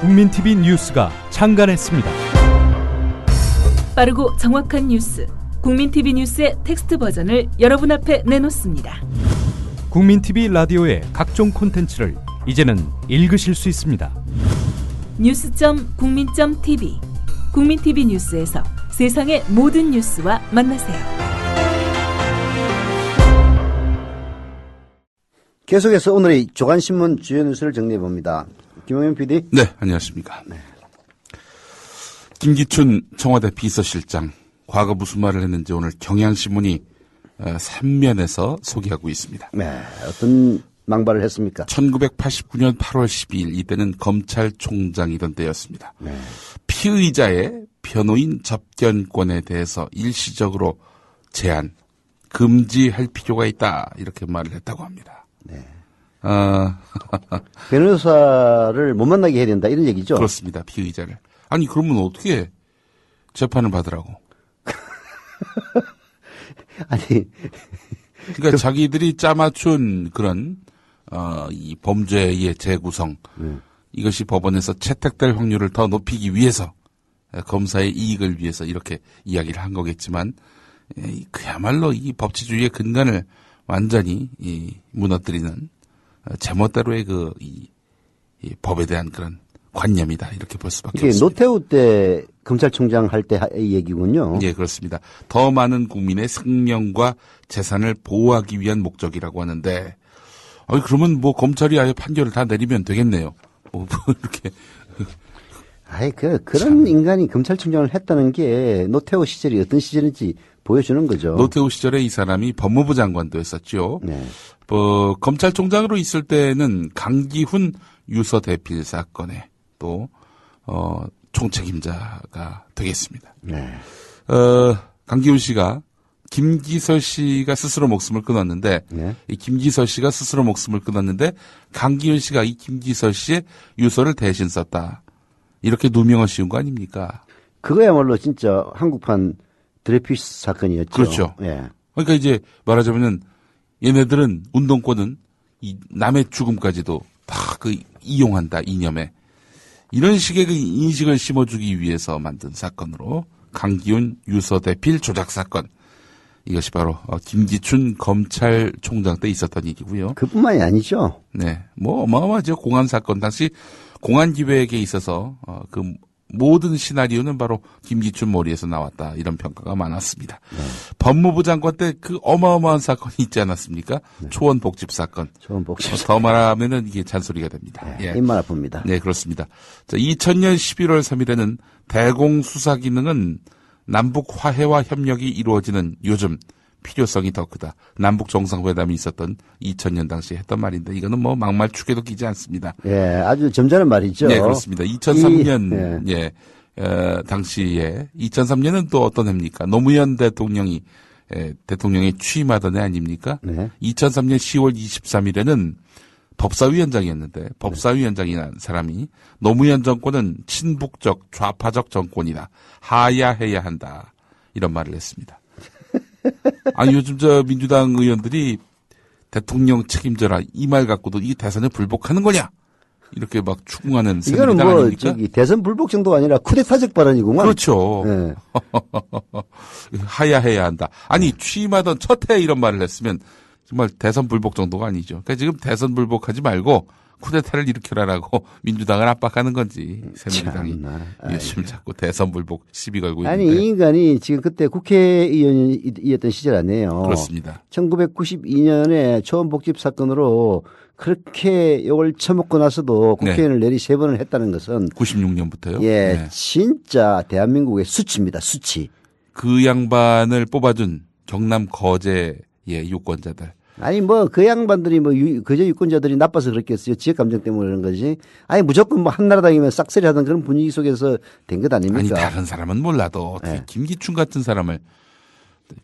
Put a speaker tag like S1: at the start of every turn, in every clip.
S1: 국민TV 뉴스가 창간했습니다.
S2: 빠르고 정확한 뉴스, 국민TV 뉴스의 텍스트 버전을 여러분 앞에 내놓습니다.
S1: 국민TV 라디오의 각종 콘텐츠를 이제는 읽으실 수 있습니다.
S2: 뉴스.국민.tv, 국민TV 뉴스에서 세상의 모든 뉴스와 만나세요.
S3: 계속해서 오늘의 조간신문 주요 뉴스를 정리해봅니다. 김용현 PD.
S4: 네, 안녕하십니까. 네. 김기춘 청와대 비서실장, 과거 무슨 말을 했는지 오늘 경향신문이 3면에서 소개하고 있습니다.
S3: 네, 어떤 망발을 했습니까?
S4: 1989년 8월 12일, 이때는 검찰총장이던 때였습니다. 네. 피의자의 변호인 접견권에 대해서 일시적으로 제한, 금지할 필요가 있다, 이렇게 말을 했다고 합니다.
S3: 네. 변호사를 못 만나게 해야 된다, 이런 얘기죠?
S4: 그렇습니다. 피의자를. 아니, 그러면 어떻게 재판을 받으라고?
S3: 아니.
S4: 그러니까 자기들이 짜맞춘 그런, 이 범죄의 재구성, 이것이 법원에서 채택될 확률을 더 높이기 위해서, 검사의 이익을 위해서 이렇게 이야기를 한 거겠지만, 그야말로 이 법치주의의 근간을 완전히 무너뜨리는 제멋대로의 이 법에 대한 그런 관념이다, 이렇게 볼 수밖에 없습니다.
S3: 노태우 때 검찰총장 할 때 얘기군요.
S4: 예, 그렇습니다. 더 많은 국민의 생명과 재산을 보호하기 위한 목적이라고 하는데, 그러면 뭐 검찰이 아예 판결을 다 내리면 되겠네요. 이렇게.
S3: 그런
S4: 참.
S3: 인간이 검찰총장을 했다는 게 노태우 시절이 어떤 시절인지 보여주는 거죠.
S4: 노태우 시절에 이 사람이 법무부 장관도 했었죠.
S3: 네.
S4: 검찰총장으로 있을 때는 강기훈 유서 대필 사건에 또, 총책임자가 되겠습니다.
S3: 네.
S4: 강기훈 씨가 김기설 씨가 스스로 목숨을 끊었는데,
S3: 네.
S4: 이 김기설 씨가 스스로 목숨을 끊었는데, 강기훈 씨가 이 김기설 씨의 유서를 대신 썼다. 이렇게 누명을 씌운 거 아닙니까?
S3: 그거야말로 진짜 한국판 드레피스 사건이었죠.
S4: 그렇죠.
S3: 예.
S4: 그러니까 이제 말하자면은 얘네들은 운동권은 이 남의 죽음까지도 다 이용한다, 이념에. 이런 식의 인식을 심어주기 위해서 만든 사건으로 강기훈 유서 대필 조작 사건. 이것이 바로 김기춘 검찰총장 때 있었던 일이고요.
S3: 그뿐만이 아니죠.
S4: 네, 어마어마하죠. 공안 사건. 당시 공안 기획에 있어서 그 모든 시나리오는 바로 김기춘 머리에서 나왔다, 이런 평가가 많았습니다.
S3: 네.
S4: 법무부 장관 때 그 어마어마한 사건이 있지 않았습니까?
S3: 네.
S4: 초원복집 사건.
S3: 초원복집
S4: 더 말하면은 이게 잔소리가 됩니다.
S3: 네,
S4: 예.
S3: 입만 아픕니다.
S4: 네, 그렇습니다. 자, 2000년 11월 3일에는 대공 수사 기능은 남북 화해와 협력이 이루어지는 요즘 필요성이 더 크다. 남북 정상회담이 있었던 2000년 당시에 했던 말인데, 이거는 막말 축에도 끼지 않습니다.
S3: 예, 아주 점잖은 말이죠.
S4: 네, 그렇습니다. 2003년 당시에 2003년은 또 어떤 해입니까? 노무현 대통령이 취임하던 해 아닙니까?
S3: 네.
S4: 2003년 10월 23일에는 법사위원장이었는데, 법사위원장이라는 사람이 노무현 정권은 친북적 좌파적 정권이다, 하야해야 한다, 이런 말을 했습니다. 아니, 요즘 민주당 의원들이 대통령 책임져라, 이 말 갖고도 이 대선에 불복하는 거냐, 이렇게 막 추궁하는
S3: 이거는
S4: 아닙니까?
S3: 대선 불복 정도가 아니라 쿠데타적 발언이구만.
S4: 그렇죠.
S3: 네.
S4: 하야해야 한다. 아니, 취임하던 첫 해에 이런 말을 했으면 정말 대선 불복 정도가 아니죠. 그러니까 지금 대선 불복하지 말고 쿠데타를 일으켜라라고 민주당을 압박하는 건지, 새누리당이 열심히 자꾸 대선 불복 시비 걸고 있는데.
S3: 아니, 이 인간이 지금 그때 국회의원이었던 시절 아니에요.
S4: 그렇습니다.
S3: 1992년에 초원복집 사건으로 그렇게 이걸 처먹고 나서도 국회의원을 내리 3번을 했다는 것은
S4: 96년부터요?
S3: 예,
S4: 네.
S3: 진짜 대한민국의 수치입니다. 수치.
S4: 그 양반을 뽑아준 경남 거제의 유권자들.
S3: 아니 그 양반들이 거제 유권자들이 나빠서 그랬겠어요. 지역 감정 때문에 그런 거지. 아니 무조건 한나라당이면 싹쓸이 하던 그런 분위기 속에서 된 것 아닙니까?
S4: 아니, 다른 사람은 몰라도 어떻게
S3: 네.
S4: 김기춘 같은 사람을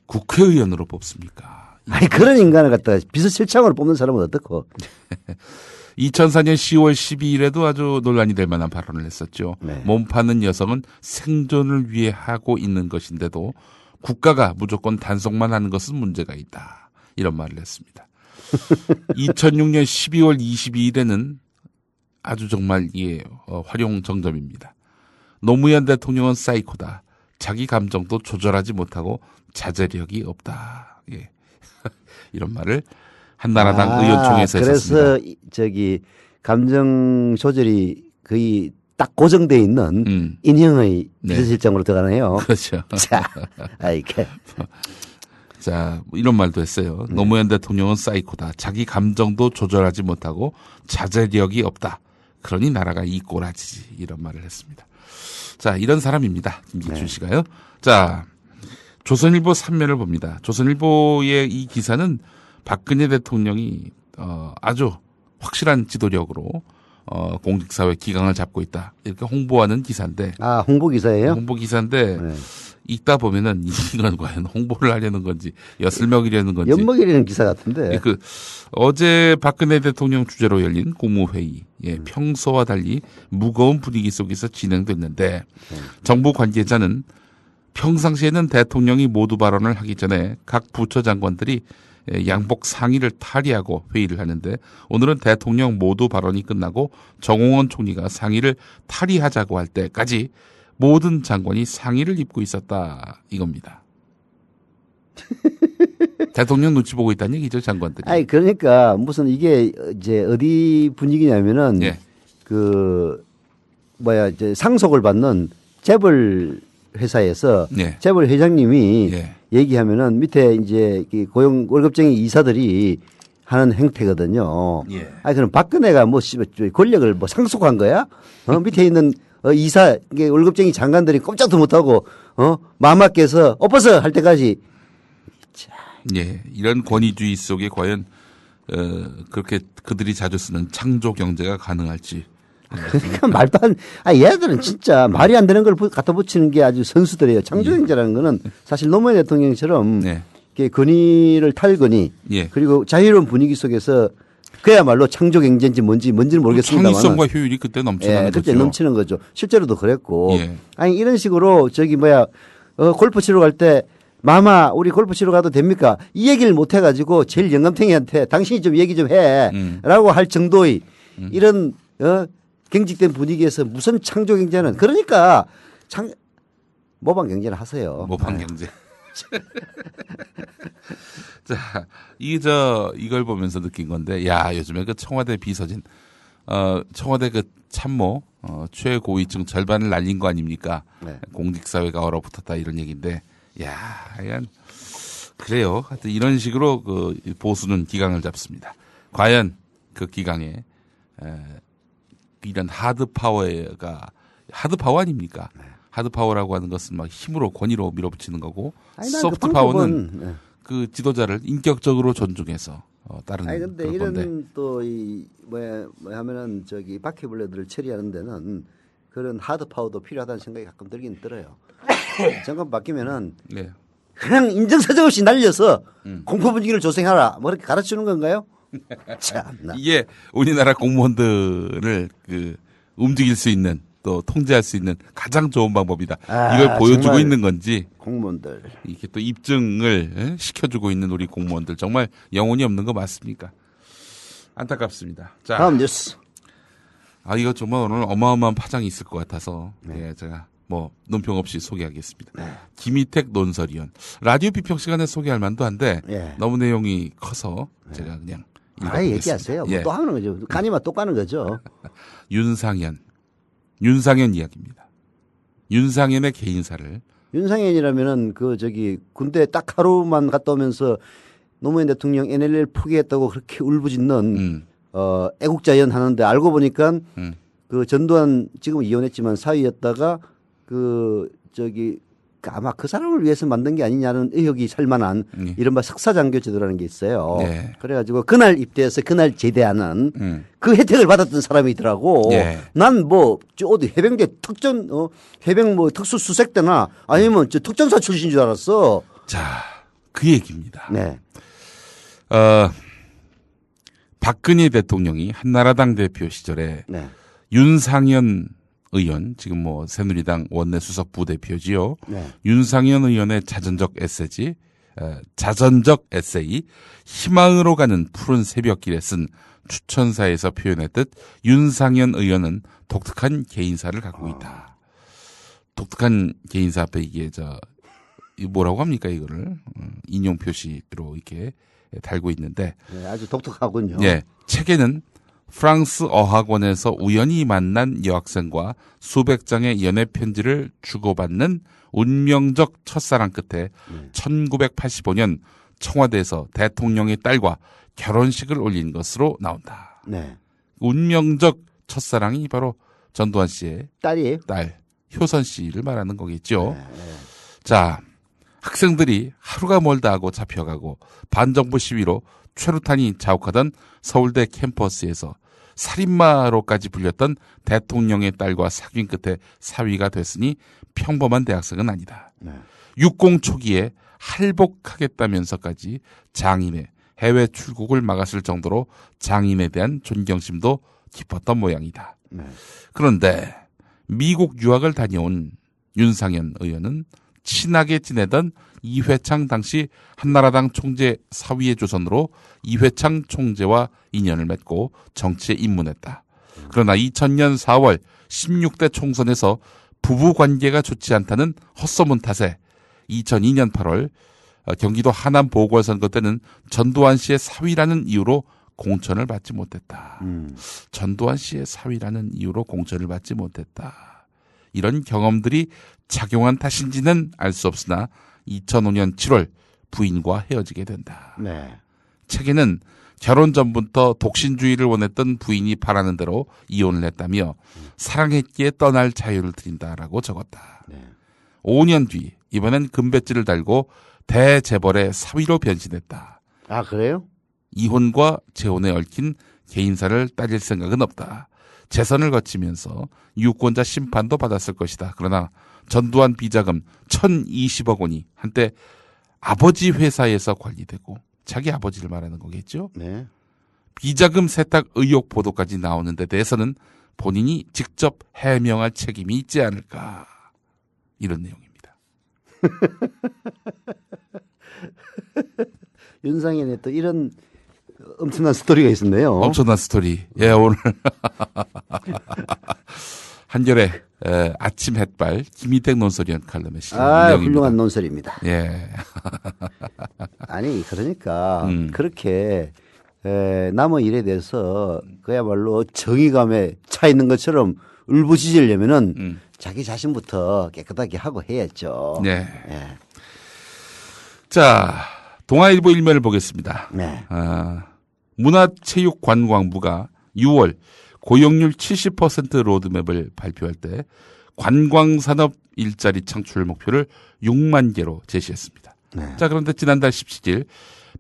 S4: 국회의원으로 뽑습니까?
S3: 아니 그런 인간을 갖다가 비서실장으로 뽑는 사람은 어떻고?
S4: 2004년 10월 12일에도 아주 논란이 될 만한 발언을 했었죠.
S3: 네.
S4: 몸 파는 여성은 생존을 위해 하고 있는 것인데도 국가가 무조건 단속만 하는 것은 문제가 있다, 이런 말을 했습니다. 2006년 12월 22일에는 아주 정말 이게 활용 정점입니다. 노무현 대통령은 사이코다. 자기 감정도 조절하지 못하고 자제력이 없다. 예. 이런 말을 한나라당 의원총회에서
S3: 그래서
S4: 했었습니다.
S3: 저기 감정 조절이 거의 딱 고정돼 있는 인형의
S4: 네.
S3: 비서실장으로 들어가네요.
S4: 그렇죠.
S3: 자, 이렇게
S4: 자, 뭐 이런 말도 했어요. 노무현 대통령은 사이코다. 자기 감정도 조절하지 못하고 자제력이 없다. 그러니 나라가 이 꼬라지지. 이런 말을 했습니다. 자, 이런 사람입니다. 김기춘 씨가요. 자, 조선일보 3면을 봅니다. 조선일보의 이 기사는 박근혜 대통령이 아주 확실한 지도력으로 공직사회 기강을 잡고 있다. 이렇게 홍보하는 기사인데.
S3: 홍보 기사예요?
S4: 홍보 기사인데
S3: 네.
S4: 읽다 보면은 이건 과연 홍보를 하려는 건지 엿을 먹이려는 건지.
S3: 엿먹이려는 기사 같은데.
S4: 어제 박근혜 대통령 주재로 열린 국무회의, 평소와 달리 무거운 분위기 속에서 진행됐는데 정부 관계자는 평상시에는 대통령이 모두 발언을 하기 전에 각 부처 장관들이 양복 상의를 탈의하고 회의를 하는데 오늘은 대통령 모두 발언이 끝나고 정홍원 총리가 상의를 탈의하자고 할 때까지 모든 장관이 상의를 입고 있었다 이겁니다. 대통령 눈치 보고 있다는 얘기죠, 장관들이.
S3: 그러니까 무슨 이게 이제 어디 분위기냐면은 이제 상속을 받는 재벌 회사에서 재벌 회장님이 얘기하면은 밑에 이제 고용 월급쟁이 이사들이 하는 행태거든요. 그럼 박근혜가 뭐 권력을 뭐 상속한 거야? 밑에 있는 이사 월급쟁이 장관들이 꼼짝도 못하고 마마께서 엎어서 할 때까지.
S4: 이런 권위주의 속에 과연 그렇게 그들이 자주 쓰는 창조 경제가 가능할지.
S3: 그러니까 말도 안, 얘들은 진짜 말이 안 되는 걸 갖다 붙이는 게 아주 선수들이에요. 창조경제라는 거는 사실 노무현 대통령처럼 권위를 탈거니 그리고 자유로운 분위기 속에서 그야말로 창조경제인지 뭔지는 모르겠습니다만.
S4: 창의성과 효율이 그때 넘치는 거죠.
S3: 그때 넘치는 거죠. 실제로도 그랬고. 이런 식으로 골프 치러 갈 때 마마 우리 골프 치러 가도 됩니까? 이 얘기를 못 해가지고 제일 영감탱이한테 당신이 좀 얘기 좀 해라고 할 정도의 이런 경직된 분위기에서 무슨 창조 경제는 그러니까 모방 경제를 하세요.
S4: 모방 경제. 자, 이걸 보면서 느낀 건데, 요즘에 그 청와대 비서진, 청와대 그 참모, 최고위층 절반을 날린 거 아닙니까? 공직사회가 얼어붙었다 이런 얘기인데, 하여간, 그래요. 하여튼 이런 식으로 그 보수는 기강을 잡습니다. 과연 그 기강에, 이런 하드파워 아닙니까? 하드파워라고 하는 것은 막 힘으로 권위로 밀어붙이는 거고 소프트파워는 그 지도자를 인격적으로 존중해서 따르는
S3: 근데
S4: 그런
S3: 이런
S4: 건데.
S3: 또 하면은 바퀴벌레들을 처리하는 데는 그런 하드파워도 필요하다는 생각이 가끔 들긴 들어요. 정권 바뀌면은 그냥 인정사정 없이 날려서 공포 분위기를 조성하라 뭐 그렇게 가르치는 건가요? 참나.
S4: 이게 우리나라 공무원들을 움직일 수 있는 또 통제할 수 있는 가장 좋은 방법이다. 이걸 보여주고 있는 건지
S3: 공무원들
S4: 이렇게 또 입증을 시켜주고 있는 우리 공무원들 정말 영혼이 없는 거 맞습니까? 안타깝습니다. 자,
S3: 다음 뉴스.
S4: 이거 정말 오늘 어마어마한 파장이 있을 것 같아서 제가 논평 없이 소개하겠습니다. 김희택 논설위원 라디오 비평 시간에 소개할 만도 한데 너무 내용이 커서 제가 그냥
S3: 얘기하세요. 또 하는 거죠. 까니만 또 까는 거죠.
S4: 윤상현 이야기입니다. 윤상현의 개인사를.
S3: 윤상현이라면은 군대 딱 하루만 갔다 오면서 노무현 대통령 NLL 포기했다고 그렇게 울부짖는 애국자연 하는데 알고 보니까 전두환 지금 이혼했지만 사위였다가 아마 그 사람을 위해서 만든 게 아니냐는 의혹이 살만한 이른바 석사장교 제도라는 게 있어요. 그래가지고 그날 입대해서 그날 제대하는 그 혜택을 받았던 사람이더라고. 난 어디 해병대 해병 특수수색대나 아니면 특전사 출신인 줄 알았어.
S4: 자, 그 얘기입니다. 박근혜 대통령이 한나라당 대표 시절에 윤상현 의원, 지금 새누리당 원내 수석 부대표지요. 윤상현 의원의 자전적 에세지, 자전적 에세이 희망으로 가는 푸른 새벽길에 쓴 추천사에서 표현했듯 윤상현 의원은 독특한 개인사를 갖고 있다. 독특한 개인사 앞에 이게 뭐라고 합니까 이거를 인용 표시로 이렇게 달고 있는데
S3: 네, 아주 독특하군요.
S4: 예, 책에는 프랑스 어학원에서 우연히 만난 여학생과 수백 장의 연애 편지를 주고받는 운명적 첫사랑 끝에 1985년 청와대에서 대통령의 딸과 결혼식을 올린 것으로 나온다.
S3: 네.
S4: 운명적 첫사랑이 바로 전두환 씨의
S3: 딸이에요?
S4: 딸 효선 씨를 말하는 거겠죠. 네. 자, 학생들이 하루가 멀다 하고 잡혀가고 반정부 시위로 최루탄이 자욱하던 서울대 캠퍼스에서 살인마로까지 불렸던 대통령의 딸과 사귄 끝에 사위가 됐으니 평범한 대학생은 아니다.
S3: 네.
S4: 육공 초기에 할복하겠다면서까지 장인의 해외 출국을 막았을 정도로 장인에 대한 존경심도 깊었던 모양이다.
S3: 네.
S4: 그런데 미국 유학을 다녀온 윤상현 의원은 친하게 지내던 이회창 당시 한나라당 총재 사위의 조선으로 이회창 총재와 인연을 맺고 정치에 입문했다. 그러나 2000년 4월 16대 총선에서 부부 관계가 좋지 않다는 헛소문 탓에 2002년 8월 경기도 하남 보궐선거 때는 전두환 씨의 사위라는 이유로 공천을 받지 못했다. 전두환 씨의 사위라는 이유로 공천을 받지 못했다. 이런 경험들이 작용한 탓인지는 알 수 없으나 2005년 7월 부인과 헤어지게 된다.
S3: 네.
S4: 책에는 결혼 전부터 독신주의를 원했던 부인이 바라는 대로 이혼을 했다며 사랑했기에 떠날 자유를 드린다라고 적었다.
S3: 네.
S4: 5년 뒤 이번엔 금배지를 달고 대재벌의 사위로 변신했다.
S3: 아, 그래요?
S4: 이혼과 재혼에 얽힌 개인사를 따질 생각은 없다. 재선을 거치면서 유권자 심판도 받았을 것이다. 그러나 전두환 비자금 1020억 원이 한때 아버지 회사에서 관리되고 자기 아버지를 말하는 거겠죠.
S3: 네.
S4: 비자금 세탁 의혹 보도까지 나오는 데 대해서는 본인이 직접 해명할 책임이 있지 않을까. 이런 내용입니다.
S3: 윤상현의 또 이런 엄청난 스토리가 있었네요.
S4: 엄청난 스토리. 예, 오늘 한겨레 아침 햇발 김희택 논설위원 칼럼에 실린 내용입니다.
S3: 훌륭한 논설입니다.
S4: 예.
S3: 아니 그러니까 그렇게 남의 일에 대해서 그야말로 정의감에 차 있는 것처럼 울부짖으려면은 자기 자신부터 깨끗하게 하고 해야죠.
S4: 네.
S3: 예.
S4: 자, 동아일보 일면을 보겠습니다.
S3: 네.
S4: 문화체육관광부가 6월 고용률 70% 로드맵을 발표할 때 관광산업 일자리 창출 목표를 6만 개로 제시했습니다.
S3: 네.
S4: 자, 그런데 지난달 17일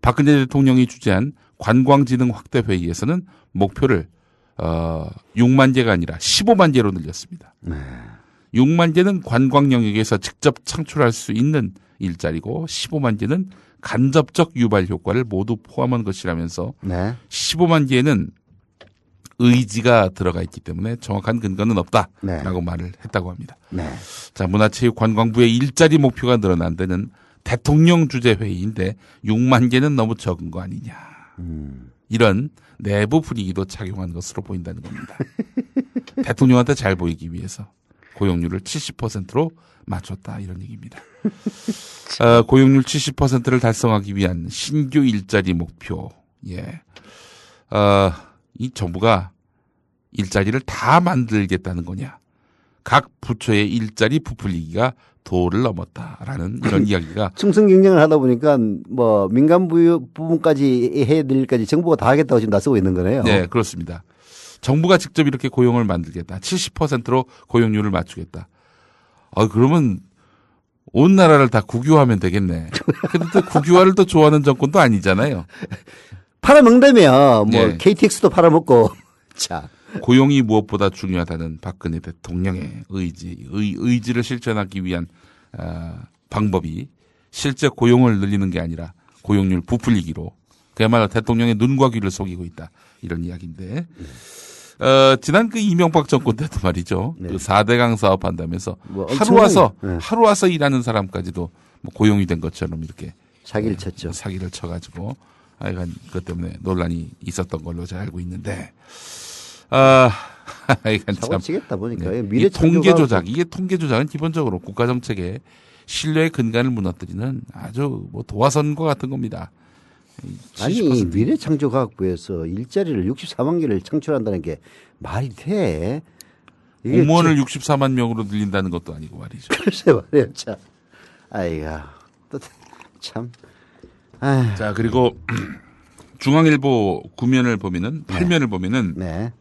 S4: 박근혜 대통령이 주재한 관광진흥 확대 회의에서는 목표를 6만 개가 아니라 15만 개로 늘렸습니다.
S3: 네.
S4: 6만 개는 관광 영역에서 직접 창출할 수 있는 일자리고 15만 개는 간접적 유발 효과를 모두 포함한 것이라면서
S3: 네.
S4: 15만 개는 의지가 들어가 있기 때문에 정확한 근거는 없다라고
S3: 네.
S4: 말을 했다고 합니다.
S3: 네.
S4: 자, 문화체육관광부의 일자리 목표가 늘어난 데는 대통령 주재 회의인데 6만 개는 너무 적은 거 아니냐. 이런 내부 분위기도 작용한 것으로 보인다는 겁니다. 대통령한테 잘 보이기 위해서 고용률을 70%로 맞췄다 이런 얘기입니다. 고용률 70%를 달성하기 위한 신규 일자리 목표. 예. 이 정부가 일자리를 다 만들겠다는 거냐. 각 부처의 일자리 부풀리기가 도를 넘었다라는 이런 이야기가.
S3: 충성 경쟁을 하다 보니까 뭐 민간 부분까지 해야 될 일까지 정부가 다 하겠다고 지금 나서고 있는 거네요.
S4: 네, 그렇습니다. 정부가 직접 이렇게 고용을 만들겠다. 70%로 고용률을 맞추겠다. 그러면 온 나라를 다 국유화하면 되겠네. 근데 또 국유화를 또 좋아하는 정권도 아니잖아요.
S3: 팔아먹다며 뭐
S4: 네.
S3: KTX도 팔아먹고. 자.
S4: 고용이 무엇보다 중요하다는 박근혜 대통령의 의지를 실천하기 위한 방법이 실제 고용을 늘리는 게 아니라 고용률 부풀리기로 그야말로 대통령의 눈과 귀를 속이고 있다. 이런 이야기인데 지난 그 이명박 정권 때도 말이죠.
S3: 네.
S4: 그 4대강 사업한다면서
S3: 뭐
S4: 하루 와서 일하는 사람까지도 뭐 고용이 된 것처럼 이렇게
S3: 사기를 쳤죠.
S4: 사기를 쳐가지고 하여간 그것 때문에 논란이 있었던 걸로 제가 알고 있는데 하여간
S3: 사고 치겠다 보니까
S4: 이 통계 조작 이게 통계 조작은 기본적으로 국가 정책의 신뢰의 근간을 무너뜨리는 아주 뭐 도화선과 같은 겁니다.
S3: 아니 미래창조과학부에서 일자리를 64만 개를 창출한다는 게 말이 돼?
S4: 공무원을 64만 명으로 늘린다는 것도 아니고 말이죠.
S3: 글쎄 말이야 참. 아이가 또 참. 아휴.
S4: 자 그리고 중앙일보 9면을 보면은 8면을 보면은
S3: 네.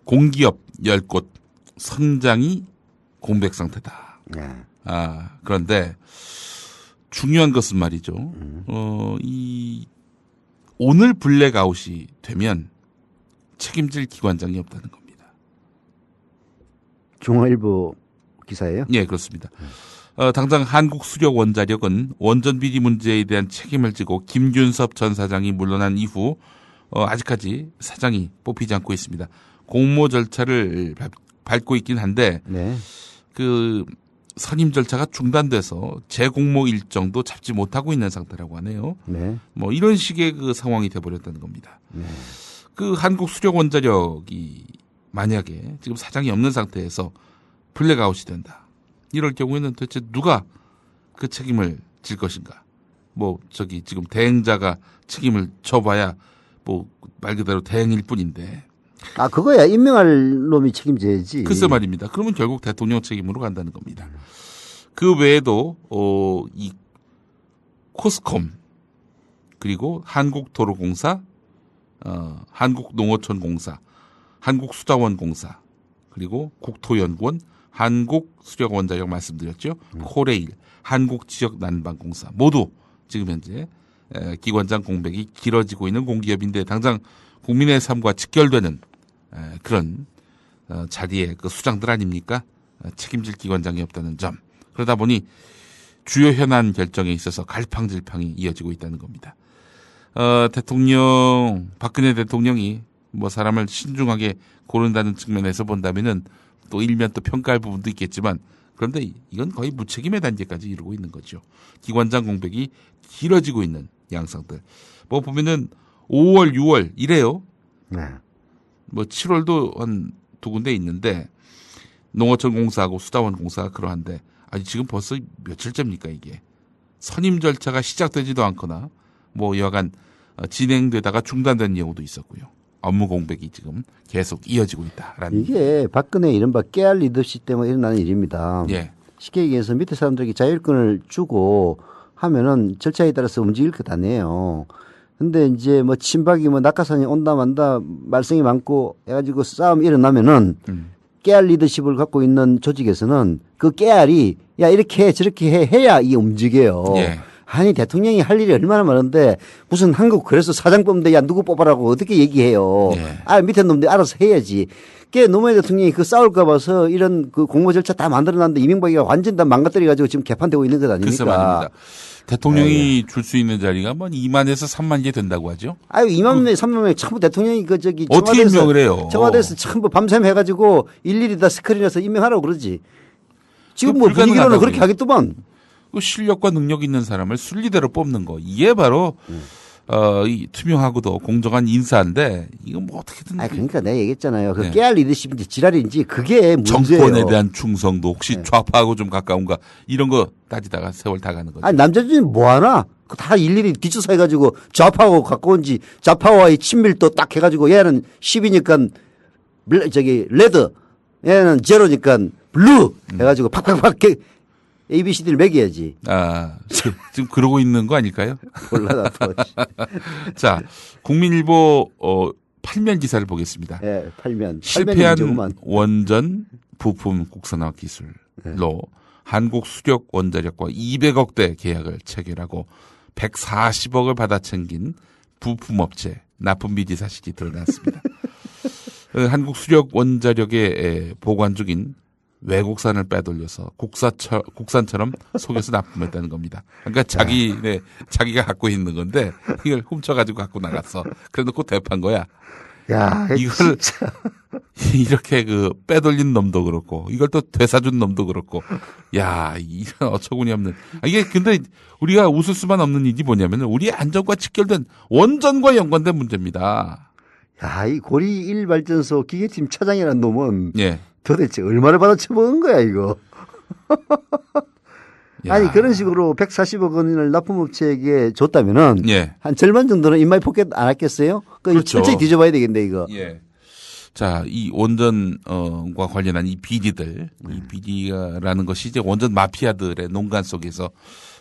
S4: 공기업 10곳 선장이 공백 상태다.
S3: 네.
S4: 그런데 중요한 것은 말이죠. 이 오늘 블랙아웃이 되면 책임질 기관장이 없다는 겁니다.
S3: 중앙일보 기사예요?
S4: 네, 그렇습니다. 당장 한국수력원자력은 원전 비리 문제에 대한 책임을 지고 김균섭 전 사장이 물러난 이후 아직까지 사장이 뽑히지 않고 있습니다. 공모 절차를 밟고 있긴 한데
S3: 네.
S4: 그 선임 절차가 중단돼서 재공모 일정도 잡지 못하고 있는 상태라고 하네요.
S3: 네.
S4: 뭐 이런 식의 그 상황이 돼버렸다는 겁니다.
S3: 네.
S4: 그 한국수력원자력이 만약에 지금 사장이 없는 상태에서 블랙아웃이 된다. 이럴 경우에는 도대체 누가 그 책임을 질 것인가? 뭐 저기 지금 대행자가 책임을 져봐야 뭐 말 그대로 대행일 뿐인데.
S3: 그거야 임명할 놈이 책임져야지.
S4: 글쎄 말입니다. 그러면 결국 대통령 책임으로 간다는 겁니다. 그 외에도 이 코스콤 그리고 한국도로공사, 한국농어촌공사, 한국수자원공사 그리고 국토연구원, 한국수력원자력 말씀드렸죠. 코레일, 한국지역난방공사 모두 지금 현재 기관장 공백이 길어지고 있는 공기업인데 당장 국민의 삶과 직결되는 그런 자리의 그 수장들 아닙니까? 책임질 기관장이 없다는 점. 그러다 보니 주요 현안 결정에 있어서 갈팡질팡이 이어지고 있다는 겁니다. 박근혜 대통령이 뭐 사람을 신중하게 고른다는 측면에서 본다면은 또 일면 또 평가할 부분도 있겠지만 그런데 이건 거의 무책임의 단계까지 이르고 있는 거죠. 기관장 공백이 길어지고 있는 양상들. 뭐 보면은 5월, 6월 이래요.
S3: 네.
S4: 뭐 7월도 한 두 군데 있는데 농어촌 공사하고 수자원 공사가 그러한데 아니 지금 벌써 며칠째입니까 이게. 선임 절차가 시작되지도 않거나 뭐 여하간 진행되다가 중단된 경우도 있었고요. 업무 공백이 지금 계속 이어지고 있다라는.
S3: 이게 박근혜 이른바 깨알 리더십 때문에 일어나는 일입니다.
S4: 예.
S3: 쉽게 얘기해서 밑에 사람들에게 자율권을 주고 하면은 절차에 따라서 움직일 것 아니에요. 근데 이제 뭐 친박이 뭐 낙하산이 온다 만다 말썽이 많고 해가지고 싸움이 일어나면은 깨알 리더십을 갖고 있는 조직에서는 그 깨알이 야 이렇게 해 저렇게 해야 이게 움직여요.
S4: 예.
S3: 아니 대통령이 할 일이 얼마나 많은데 무슨 한국 그래서 사장 뽑는데 야 누구 뽑아라고 어떻게 얘기해요.
S4: 예.
S3: 밑에 놈들이 알아서 해야지. 노무현 대통령이 그 싸울까 봐서 이런 그 공모 절차 다 만들어놨는데 이명박이가 완전 다 망가뜨려가지고 지금 개판되고 있는 것 아닙니까?
S4: 글쎄 말입니다. 대통령이 줄 수 있는 자리가 뭐 2만에서 3만 개 된다고 하죠.
S3: 2만 명, 3만 명 전부 대통령이
S4: 어떻게 임명을 해요?
S3: 청와대에서 전부 밤샘 해가지고 일일이 다 스크린해서 임명하라고 그러지. 지금 뭐
S4: 불가능하다고요.
S3: 분위기로는 그렇게 하겠더만.
S4: 그 실력과 능력 있는 사람을 순리대로 뽑는 거 이게 바로 이 투명하고도 공정한 인사인데 이건 뭐 어떻게든.
S3: 그러니까 내가 얘기했잖아요. 그
S4: 네.
S3: 깨알 리더십인지 지랄인지 그게 문제예요.
S4: 정권에 대한 충성도 혹시 좌파하고 좀 가까운가 이런 거 따지다가 세월 다 가는 거죠.
S3: 남자들이 뭐 하나? 다 일일이 뒷조사 해가지고 좌파하고 가까운지 좌파와의 친밀도 딱 해가지고 얘는 10이니까 레드, 얘는 제로니까 블루 해가지고 팍팍팍 ABCD를 매겨야지.
S4: 지금 그러고 있는 거 아닐까요?
S3: 몰라 나도.
S4: 자, 국민일보 8면 기사를 보겠습니다.
S3: 네, 8면.
S4: 실패한 원전 부품 국산화 기술로 한국수력원자력과 200억대 계약을 체결하고 140억을 받아 챙긴 부품업체 납품 비리 사실이 드러났습니다. 한국수력원자력에 보관 중인 외국산을 빼돌려서 국산처럼 속여서 납품했다는 겁니다. 그러니까 자기가 갖고 있는 건데 이걸 훔쳐가지고 갖고 나갔어. 그래놓고 대판 거야.
S3: 야,
S4: 이걸 이렇게 그 빼돌린 놈도 그렇고 이걸 또 되사준 놈도 그렇고 야, 이런 어처구니 없는. 이게 근데 우리가 웃을 수만 없는 일이 뭐냐면 우리의 안전과 직결된 원전과 연관된 문제입니다.
S3: 야, 이 고리 1발전소 기계팀 차장이라는 놈은
S4: 예.
S3: 도대체 얼마를 받아 처먹은 거야 이거. 아니 그런 식으로 140억 원을 납품업체에게 줬다면은
S4: 예.
S3: 한 절반 정도는 인마이 포켓 안 했겠어요? 그렇죠. 철저히 뒤져봐야 되겠네 이거.
S4: 예. 자, 이 원전과 관련한 이 비리들, 이 비리라는 것이 이제 원전 마피아들의 농간 속에서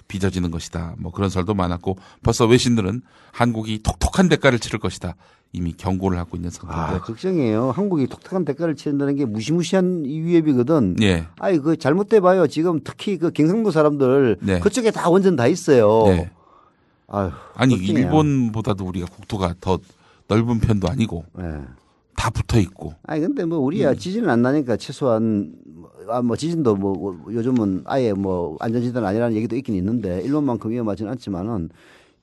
S4: 빚어지는 것이다. 뭐 그런 설도 많았고 벌써 외신들은 한국이 톡톡한 대가를 치를 것이다. 이미 경고를 하고 있는 상태인데.
S3: 걱정이에요. 한국이 톡톡한 대가를 치른다는 게 무시무시한 위협이거든.
S4: 예.
S3: 아이 그 잘못돼 봐요. 지금 특히 그 경상도 사람들
S4: 네.
S3: 그쪽에 다 원전 다 있어요.
S4: 네.
S3: 아유,
S4: 아니
S3: 걱정이야.
S4: 일본보다도 우리가 국토가 더 넓은 편도 아니고
S3: 네.
S4: 다 붙어 있고.
S3: 아니 근데 뭐 우리야 지진은 안 나니까 최소한 뭐 지진도 뭐 요즘은 아예 뭐 안전지대는 아니라는 얘기도 있긴 있는데 일본만큼 위험하지는 않지만은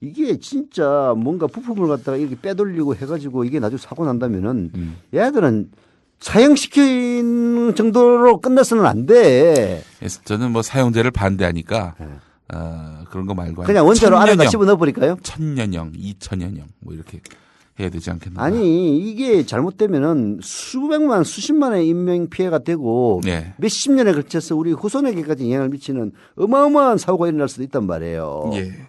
S3: 이게 진짜 뭔가 부품을 갖다가 이렇게 빼돌리고 해가지고 이게 나중에 사고 난다면은 얘들은 사형시키는 정도로 끝나서는 안 돼.
S4: 그래서 저는 뭐 사용제를 반대하니까
S3: 네.
S4: 그런 거 말고
S3: 그냥 원자로 안에다 집어넣어 버릴까요?
S4: 1000년형, 2000년형 뭐 이렇게 해야 되지 않겠나?
S3: 아니 이게 잘못되면은 수백만 수십만의 인명 피해가 되고
S4: 네.
S3: 몇십 년에 걸쳐서 우리 후손에게까지 영향을 미치는 어마어마한 사고가 일어날 수도 있단 말이에요.
S4: 예.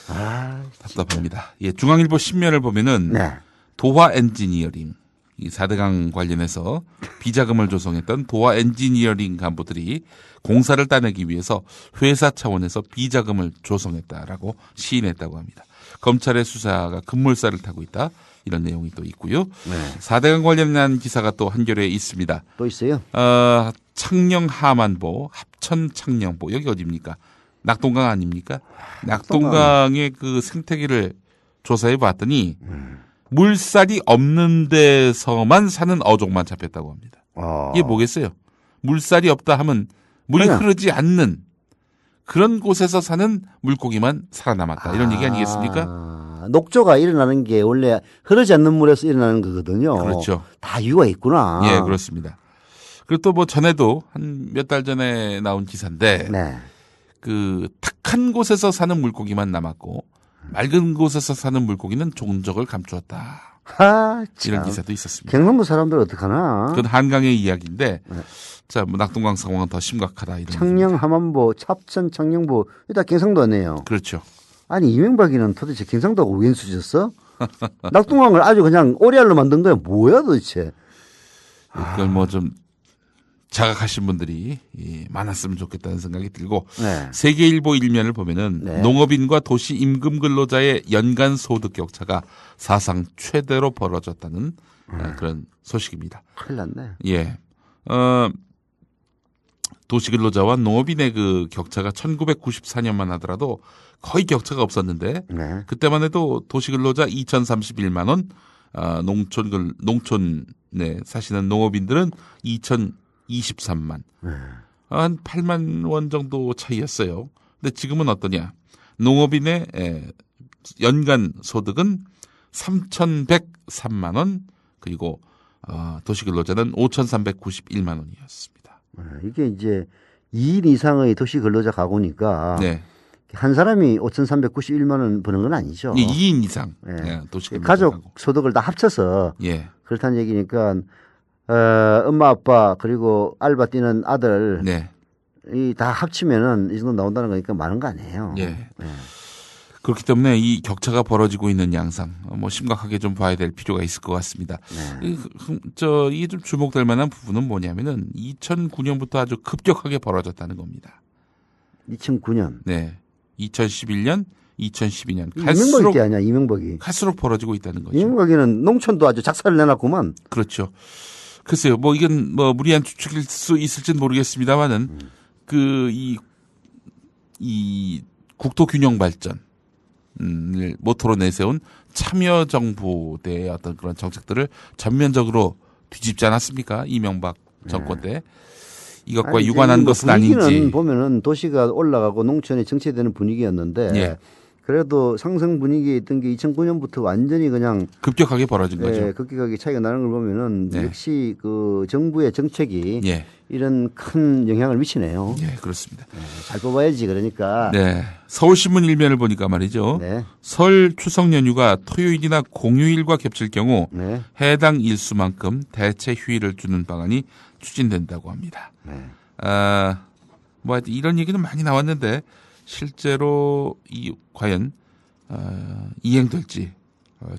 S3: 아,
S4: 답답합니다. 예, 중앙일보 신면을 보면은
S3: 네.
S4: 도화 엔지니어링 이 4대강 관련해서 비자금을 조성했던 도화 엔지니어링 간부들이 공사를 따내기 위해서 회사 차원에서 비자금을 조성했다라고 시인했다고 합니다. 검찰의 수사가 급물살을 타고 있다. 이런 내용이 또 있고요.
S3: 네.
S4: 4대강 관련한 기사가 또 한겨레에 있습니다.
S3: 또 있어요?
S4: 창녕 하만보, 합천 창녕보 여기 어디입니까? 낙동강 아닙니까? 낙동강의 그 생태계를 조사해 봤더니 물살이 없는 데서만 사는 어종만 잡혔다고 합니다. 이게 뭐겠어요? 물살이 없다 하면 물이
S3: 그냥.
S4: 흐르지 않는 그런 곳에서 사는 물고기만 살아남았다. 이런 얘기 아니겠습니까?
S3: 녹조가 일어나는 게 원래 흐르지 않는 물에서 일어나는 거거든요.
S4: 그렇죠.
S3: 다 이유가 있구나.
S4: 예, 그렇습니다. 그리고 또 뭐 전에도 한 몇 달 전에 나온 기사인데
S3: 네.
S4: 그 탁한 곳에서 사는 물고기만 남았고 맑은 곳에서 사는 물고기는 종적을 감추었다.
S3: 하,
S4: 이런 기사도 있었습니다.
S3: 경상도 사람들 어떡하나?
S4: 그건 한강의 이야기인데
S3: 네.
S4: 자, 뭐 낙동강 상황은 더 심각하다 이런.
S3: 창녕, 함안보, 찹천, 창녕보 일단 경상도 아니에요.
S4: 그렇죠.
S3: 아니 이명박이는 도대체 경상도가 웬 수졌어? 낙동강을 아주 그냥 오리알로 만든 거야. 뭐야 도대체?
S4: 그걸 뭐 좀 자각하신 분들이 많았으면 좋겠다는 생각이 들고
S3: 네.
S4: 세계일보 일면을 보면은
S3: 네.
S4: 농업인과 도시 임금 근로자의 연간 소득 격차가 사상 최대로 벌어졌다는 그런 소식입니다.
S3: 큰일 났네.
S4: 예. 도시 근로자와 농업인의 그 격차가 1994년만 하더라도 거의 격차가 없었는데
S3: 네.
S4: 그때만 해도 도시 근로자 2,031만 원, 농촌에 사시는 농업인들은 2,023만. 한 8만 원 정도 차이였어요. 근데 지금은 어떠냐? 농업인의 연간 소득은 3,103만 원, 그리고 도시 근로자는 5,391만 원이었습니다.
S3: 이게 이제 2인 이상의 도시 근로자 가구니까
S4: 네.
S3: 한 사람이 5,391만 원 버는 건 아니죠.
S4: 2인 이상
S3: 네.
S4: 도시 근로자
S3: 가족
S4: 가구.
S3: 소득을 다 합쳐서
S4: 예.
S3: 그렇다는 얘기니까 엄마 아빠 그리고 알바 뛰는 아들
S4: 네.
S3: 이 다 합치면은 이 정도 나온다는 거니까 많은 거 아니에요.
S4: 예.
S3: 네.
S4: 그렇기 때문에 이 격차가 벌어지고 있는 양상, 뭐 심각하게 좀 봐야 될 필요가 있을 것 같습니다.
S3: 네.
S4: 이게 좀 주목될 만한 부분은 뭐냐면은 2009년부터 아주 급격하게 벌어졌다는 겁니다.
S3: 2009년.
S4: 네. 2011년, 2012년
S3: 이명박이 때 아니야, 이명박이.
S4: 갈수록 벌어지고 있다는 거죠.
S3: 이명박이는 농촌도 아주 작사를 내놨구만.
S4: 그렇죠. 글쎄요, 뭐 이건 뭐 무리한 추측일 수 있을지는 모르겠습니다만은 이 국토 균형 발전을 모토로 내세운 참여 정부의 어떤 그런 정책들을 전면적으로 뒤집지 않았습니까? 이명박 정권 때. 이것과
S3: 아니,
S4: 유관한
S3: 뭐
S4: 것은
S3: 분위기는
S4: 아닌지.
S3: 보면은 도시가 올라가고 농촌이 정체되는 분위기였는데
S4: 예.
S3: 그래도 상승 분위기에 있던 게 2009년부터 완전히 그냥
S4: 급격하게 벌어진 거죠.
S3: 급격하게 차이가 나는 걸 보면은
S4: 네.
S3: 역시 그 정부의 정책이
S4: 예.
S3: 이런 큰 영향을 미치네요.
S4: 예, 그렇습니다.
S3: 잘 뽑아야지 그러니까.
S4: 네. 서울신문 일면을 보니까 말이죠.
S3: 네.
S4: 설 추석 연휴가 토요일이나 공휴일과 겹칠 경우
S3: 네.
S4: 해당 일수만큼 대체 휴일을 주는 방안이 추진된다고 합니다.
S3: 네.
S4: 뭐 하여튼 이런 얘기는 많이 나왔는데 실제로 과연 이행될지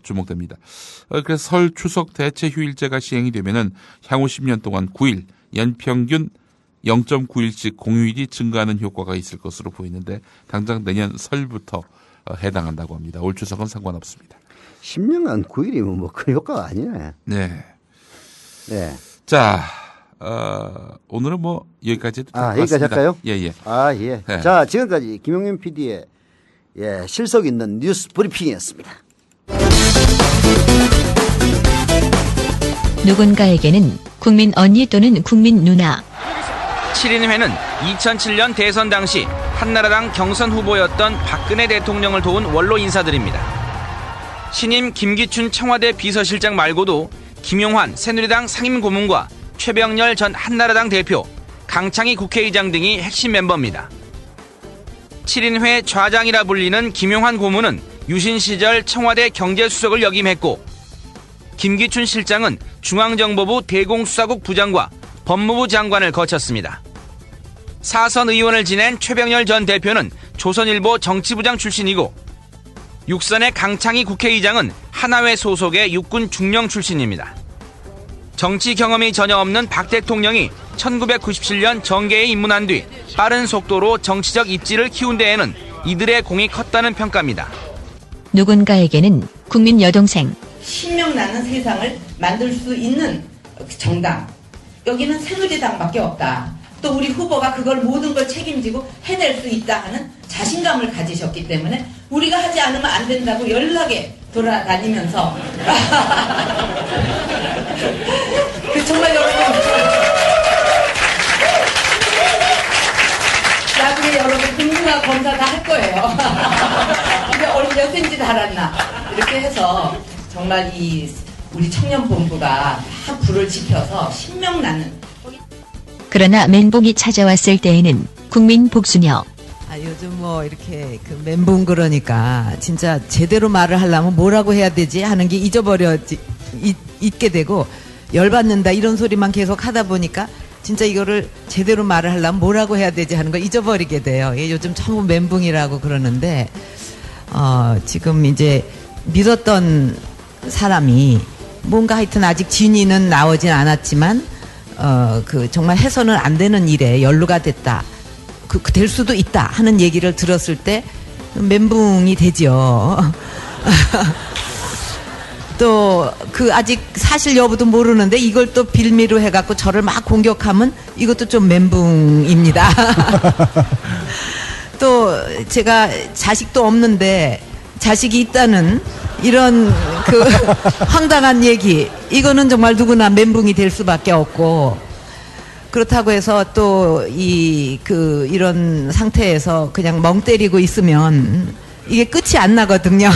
S4: 주목됩니다. 그래서 설 추석 대체 휴일제가 시행이 되면은 향후 10년 동안 9일 연평균 0.9일씩 공휴일이 증가하는 효과가 있을 것으로 보이는데 당장 내년 설부터 해당한다고 합니다. 올 추석은 상관없습니다.
S3: 10년간 9일이면 뭐 큰 효과가 아니네.
S4: 네.
S3: 네.
S4: 자, 오늘은 뭐 여기까지
S3: 여기까지 할까요?
S4: 예, 예.
S3: 예.
S4: 네.
S3: 자, 지금까지 김용민 PD의 실속 있는 뉴스 브리핑이었습니다.
S5: 누군가에게는 국민 언니 또는 국민 누나.
S6: 7인회는 2007년 대선 당시 한나라당 경선 후보였던 박근혜 대통령을 도운 원로 인사들입니다. 신임 김기춘 청와대 비서실장 말고도 김용환 새누리당 상임고문과 최병렬 전 한나라당 대표, 강창희 국회의장 등이 핵심 멤버입니다. 7인회 좌장이라 불리는 김용환 고문은 유신 시절 청와대 경제수석을 역임했고 김기춘 실장은 중앙정보부 대공수사국 부장과 법무부 장관을 거쳤습니다. 사선 의원을 지낸 최병렬 전 대표는 조선일보 정치부장 출신이고 육선의 강창희 국회의장은 하나회 소속의 육군 중령 출신입니다. 정치 경험이 전혀 없는 박 대통령이 1997년 정계에 입문한 뒤 빠른 속도로 정치적 입지를 키운 데에는 이들의 공이 컸다는 평가입니다.
S5: 누군가에게는 국민 여동생.
S7: 신명나는 세상을 만들 수 있는 정당. 여기는 새누리당밖에 없다. 또 우리 후보가 그걸 모든 걸 책임지고 해낼 수 있다 하는 자신감을 가지셨기 때문에 우리가 하지 않으면 안 된다고 연락에 돌아다니면서 정말 여러분 나중에 여러분 금융학 검사 다 할 거예요. 근데 어린 몇 cm 달았나 이렇게 해서 정말 우리 청년본부가 다 불을 지펴서 신명나는.
S5: 그러나 멘붕이 찾아왔을 때에는 국민 복수녀.
S8: 요즘 뭐 이렇게 그 멘붕 그러니까 진짜 제대로 말을 하려면 뭐라고 해야 되지 하는 게 잊게 되고 열받는다 이런 소리만 계속 하다 보니까 진짜 이거를 제대로 말을 하려면 뭐라고 해야 되지 하는 걸 잊어버리게 돼요. 요즘 전부 멘붕이라고 그러는데 지금 이제 믿었던 사람이 뭔가 하여튼 아직 진위는 나오진 않았지만 정말 해서는 안 되는 일에 연루가 됐다. 될 수도 있다 하는 얘기를 들었을 때 멘붕이 되죠. 또 아직 사실 여부도 모르는데 이걸 또 빌미로 해갖고 저를 막 공격하면 이것도 좀 멘붕입니다. 또 제가 자식도 없는데 자식이 있다는 이런 황당한 얘기, 이거는 정말 누구나 멘붕이 될 수밖에 없고, 그렇다고 해서 또 이런 상태에서 그냥 멍 때리고 있으면 이게 끝이 안 나거든요.